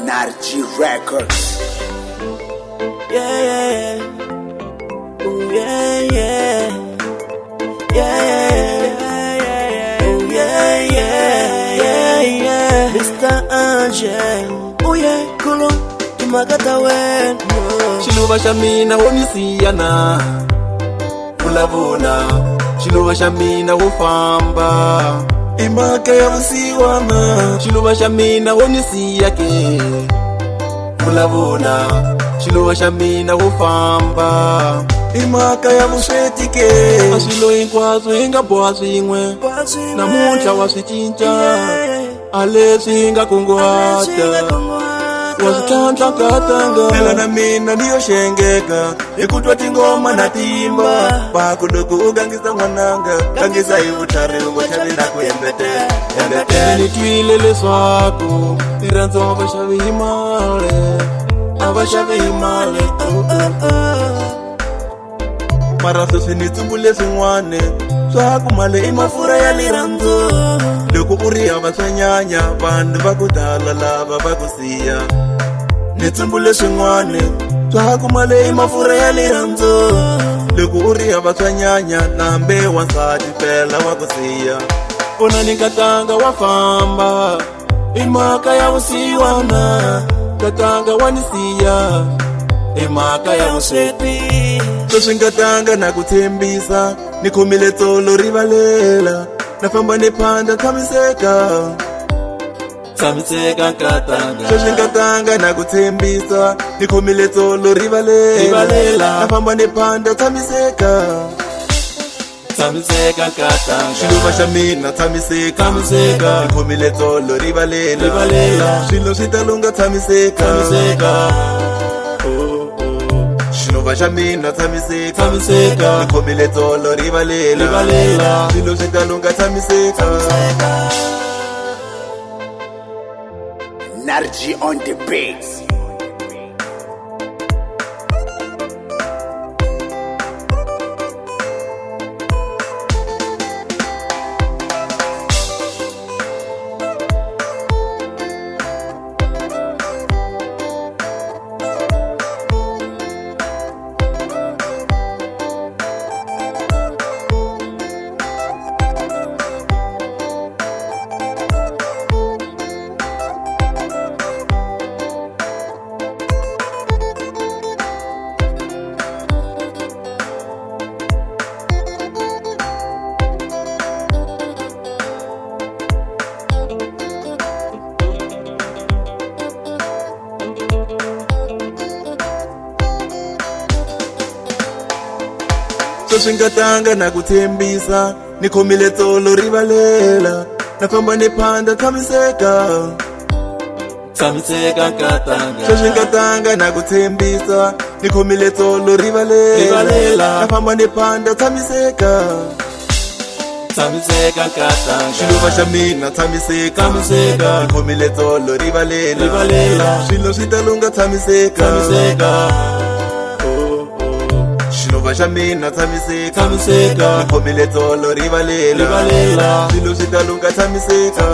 Narji Records. Yeah, yeah. Ooh, yeah, yeah. Yeah, yeah. Ooh, yeah, yeah, yeah. Mr. Angel. Oh yeah, Kulu, Tumagata when. Chiluba shamina wonisiyana Ulavuna Chiluba shamina wofamba Imaka ya musiwana Chiluba shamina wonisiyake Ulavuna Chiluba shamina wofamba Imaka ya mushetike Asilo inkwazo inga boazi ingwe Na muncha wasichincha Alesi inga kunguhata Wasitanta katanga Mela na mina ndiyo shengeka Ikutwa tingoma na timba Pakuduku ugangisa mwananga Gangisa iutari ugochavi na kuembete Nituilele swako Niranzo abashavi himale Abashavi himale Maraso sinitumbule singwane Swaku male imafura ya liranzo Luku uri abasanyanya Bandu bakudala lava bakusiya Nitumbule singwane Swaku male imafura ya liranzo Luku uri abasanyanya Nambe wansati pela wakusiya Ona nikatanga wafamba Imaka ya usiwana Katanga wanisiya Imaka ya useti Toshingatanga na kutembisa Nikumile tolo rivalela Nafamba nepanda tamiseka Tamiseka katanga Toshingatanga na kutembisa Nikumile tolo rivalela Nafamba nepanda tamiseka Tamiseka katanga Shiluba shamina tamiseka Nikumile tolo rivalela Shilo shitalunga tamiseka Shiluba shamina tamiseka Nikomile tolo rivalela Shilo shitalunga tamiseka Narji on the beats. Toshingatanga na kutembisa Nikomile tolo rivalela Nafamba nepanda tamiseka katanga Toshingatanga na kutembisa Nikomile tolo rivalela Nafamba nepanda tamiseka katanga Shiluba shamina tamiseka Nikomile tolo rivalela Shilo shitalunga tamiseka Shiluba shamina tamiseka Nikomile tolo rivalela Shilo shitalunga tamiseka